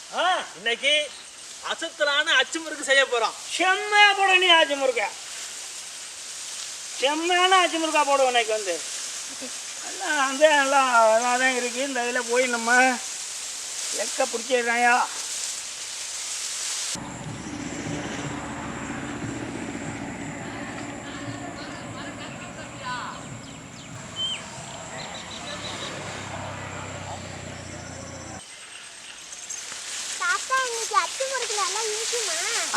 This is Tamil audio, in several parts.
இன்னைக்கு அசத்தலான அச்சு முறுக்கு செய்ய போகிறோம். செம்மையாக போட நீ அச்சு முறுக்கா, செம்மையான அச்சு முறுக்கா போடுவோம். இன்னைக்கு வந்து எல்லாம் வந்து எல்லாம் நல்லா தான் இருக்குது. இந்த இதில் போய் நம்ம எக்க பிடிச்சிடுறாயா.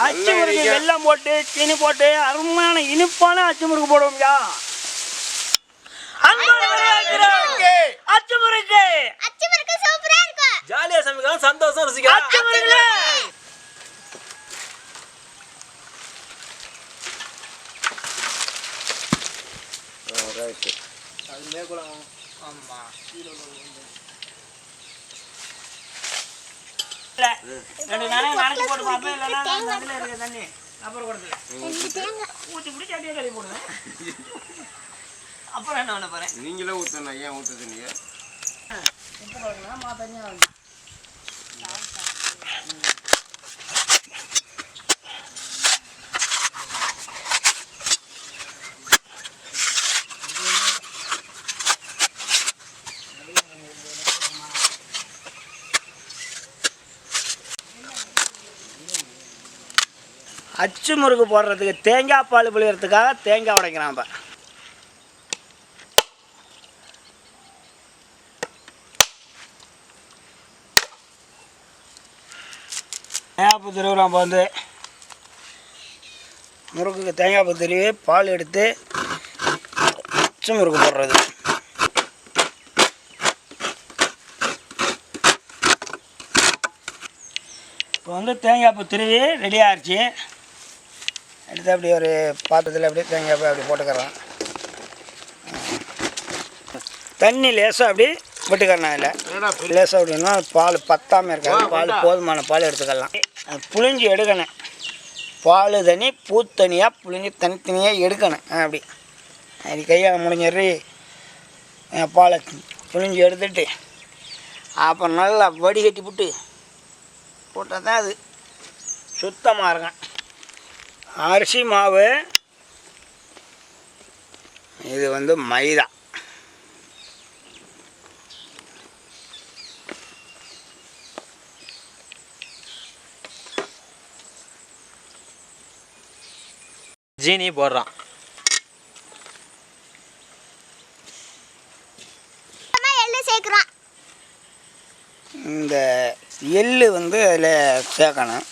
அச்சு முறுக்கு வெல்லம் போட்டு சீனி போட்டு அருமையான இனிப்பான அச்சு முறுக்கு போடுவோம்யா. அச்சு முறுக்கு சூப்பரா இருக்கும். ஜாலியா சமைக்கலாம், சந்தோஷம் ருசிக்கலாம். அச்சு முறுக்கு அது மேகுலாம். ஆமா ரெண்டு நாளைக்கு நனைச்சி போட்டு பார்ப்பேன். இல்லைன்னா அதில் இருக்க தண்ணி அப்புறம் கொடுத்துல ஊற்றி பிடிச்சி அடியே கறி போடுவேன். அப்புறம் என்ன பண்ண போகிறேன்? நீங்களே ஊற்றணும். ஏன் ஊற்றுது நீங்கள்? உப்பு கலக்கலாம், மா தனியாக வந்து அச்சு முறுக்கு போடுறதுக்கு தேங்காய் பால் புளியறதுக்காக தேங்காய் உடைக்கிறான். இப்போ தேங்காய் பூ திருவிழா வந்து முறுக்குக்கு தேங்காய் பூ திருவி பால் எடுத்து அச்சு முறுக்கு போடுறது. இப்போ வந்து தேங்காய் பூ திருவி ரெடி ஆகிடுச்சு. எடுத்து அப்படி ஒரு பாத்திரத்தில் அப்படியே தேங்காய் பூ அப்படி போட்டுக்கிறோம். தண்ணி லேசாக அப்படி விட்டுக்கிறேன். அதில் லேசாக அப்படின்னா பால் பத்தாமல் இருக்காது. பால் போதுமான பால் எடுத்துக்கலாம். புளிஞ்சி எடுக்கணும். பால் தனி பூ தனியாக புளிஞ்சி தனித்தனியாக எடுக்கணும். அப்படி அப்படி கையால் முடிஞ்சிடுறி பாலை புளிஞ்சி எடுத்துட்டு அப்புறம் நல்லா வடிகட்டி விட்டு போட்டால் தான் அது சுத்தமாக இருக்கும். அரிசி மாவு இது வந்து மைதா. ஜீனி போடுறான். இந்த எள்ளு வந்து அதில் சேர்க்கணும்.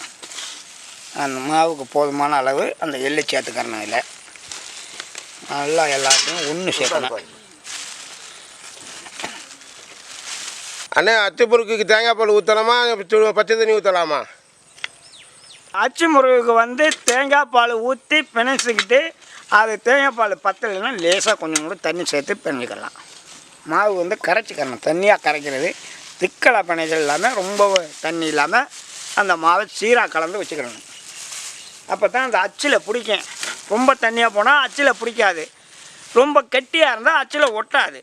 அந்த மாவுக்கு போதுமான அளவு அந்த எள்ளு சேர்த்துக்கிறணும். அதில் நல்லா எல்லாத்தையும் ஒன்று சேர்க்கணும். அண்ணே, அச்சு முறுக்குக்கு தேங்காய் பால் ஊற்றலாமா, பச்சை தண்ணி ஊற்றலாமா? அச்சு முறுக்குக்கு வந்து தேங்காய் பால் ஊற்றி பிணைச்சிக்கிட்டு அது தேங்காய் பால் பத்தலைன்னா லேசாக கொஞ்சம் கூட தண்ணி சேர்த்து பிணைச்சிக்கலாம். மாவு வந்து கரைச்சிக்கிறணும். தண்ணியாக கரைக்கிறது திக்கலை பிணைச்சல் இல்லாமல் ரொம்ப தண்ணி இல்லாமல் அந்த மாவை சீராக கலந்து வச்சுக்கிறணும். அப்போ தான் அந்த அச்சில் பிடிக்கும். ரொம்ப தண்ணியாக போனால் அச்சில் பிடிக்காது. ரொம்ப கெட்டியாக இருந்தால் அச்சில் ஒட்டாது.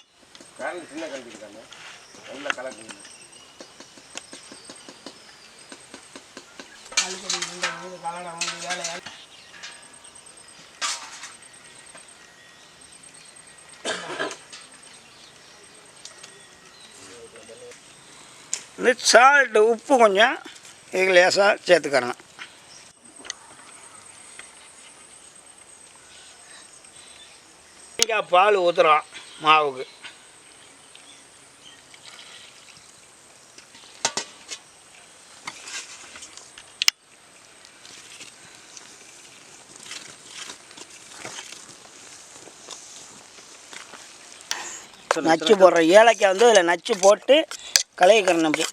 இந்த சால்ட்டு உப்பு கொஞ்சம் இதுக்கு லேசாக சேர்த்துக்கிறணும். தேங்காய் பால் ஊற்றுறோம் மாவுக்கு. நச்சு போடுற ஏலக்காய் வந்து இதில் நச்சு போட்டு கலக்கிக்கிறணும். அப்படி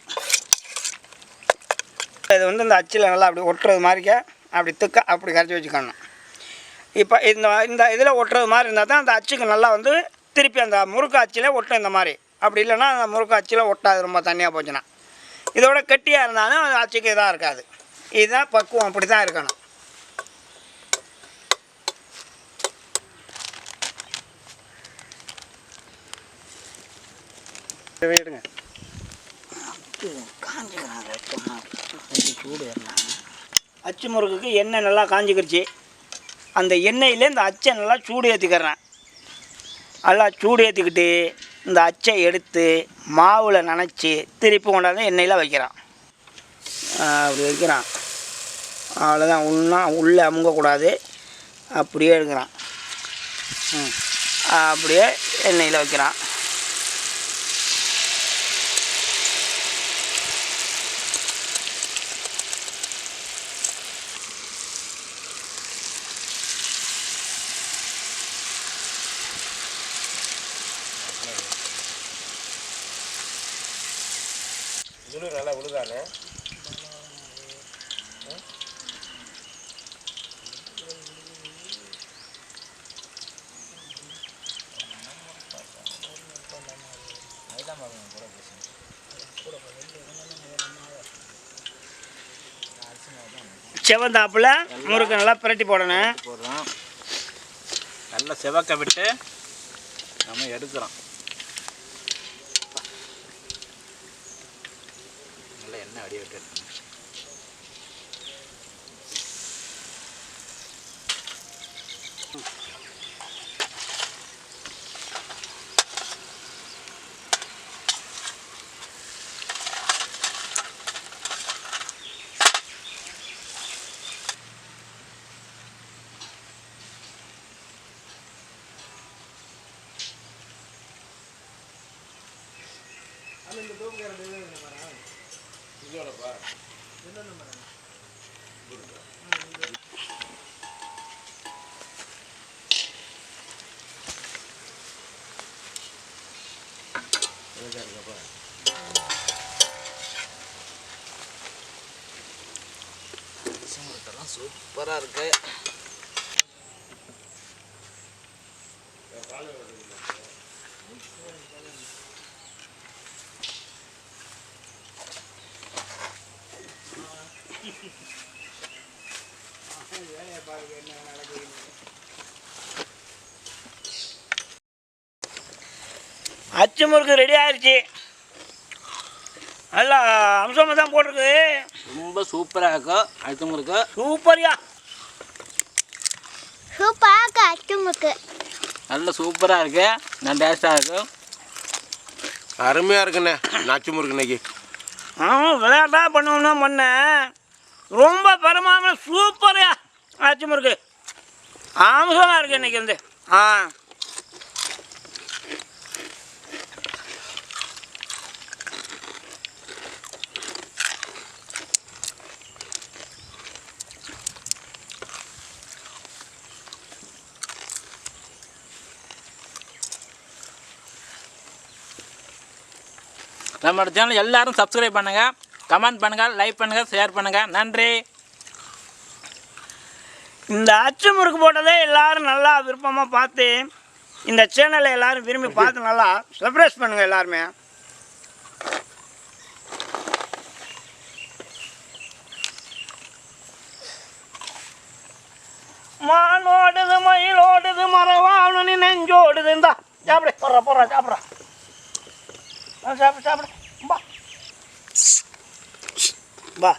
இது வந்து இந்த அச்சில் நல்லா அப்படி ஒட்டுறது மாதிரிக்க அப்படி திக்க அப்படி கரைச்சி வச்சுக்கணும். இப்போ இந்த இதில் ஒட்டுறது மாதிரி இருந்தால் தான் அந்த அச்சுக்கு நல்லா வந்து திருப்பி அந்த முறுக்கு அச்சில் ஒட்டும். இந்த மாதிரி அப்படி இல்லைன்னா அந்த முறுக்கு அச்சில் ஒட்டாது. ரொம்ப தண்ணியாக போச்சுன்னா இதோட கெட்டியாக இருந்தாலும் அந்த அச்சுக்கு இதாக இருக்காது. இதுதான் பக்குவம். அப்படி தான் இருக்கணும். எடுங்க. காஞ்சிக்கிறாங்க. அச்சு முறுக்குக்கு எண்ணெய் நல்லா காஞ்சிக்கிடுச்சு. அந்த எண்ணெயிலே இந்த அச்சை நல்லா சூடு ஏற்றிக்கிறேன். நல்லா சூடு ஏற்றிக்கிட்டு இந்த அச்சை எடுத்து மாவில் நனைச்சி திருப்பி கொண்டாந்து எண்ணெயில் வைக்கிறான். அப்படி வைக்கிறான். அவ்வளோதான். உள்ளே அமுங்கக்கூடாது. அப்படியே எடுக்கிறான். அப்படியே எண்ணெயில் வைக்கிறான். நல்லா விழுதானே. செவந்தாப்பில் முறுக்கு நல்லா பிரட்டி போடணும். நல்லா செவக்க விட்டு நம்ம எடுக்கிறோம். நல்லா எண்ணெய் அடி விட்டு எடுக்கணும். சூப்பராக இருக்கு. அச்சு முறுக்கு ரெடி ஆயிடுச்சு. நல்லா அம்சமாக தான் போட்டிருக்கு. ரொம்ப சூப்பராக இருக்கும் அச்சு முறுக்கு. சூப்பரியா சூப்பராக அச்சு முறுக்கு நல்ல சூப்பராக இருக்கு. நல்ல டேஸ்ட்டாக இருக்கும். அருமையாக இருக்குண்ணே அச்சு முறுக்கு இன்னைக்கு. விளையாட்டாக பண்ணுவோம்னா பண்ணேன். ரொம்ப பரமாமல் சூப்பரியா அச்சு முறுக்கு. அம்சமாக இருக்குது இன்னைக்கு வந்து. நம்மளோட சேனல் எல்லாரும் சப்ஸ்கிரைப் பண்ணுங்கள், கமெண்ட் பண்ணுங்கள், லைக் பண்ணுங்கள், ஷேர் பண்ணுங்கள். நன்றி. இந்த அச்சு முறுக்கு போட்டதே எல்லோரும் நல்லா விருப்பமாக பார்த்து இந்த சேனலை எல்லோரும் விரும்பி பார்த்து நல்லா சப்ஸ்கிரைப் பண்ணுங்கள் எல்லாருமே. மானோடுது மயிலோடுது மரவாணி நெஞ்சோடுது. இந்தா சாப்பிடு. போடுறா சாப்பிட்றா. சாப்பிடு. பா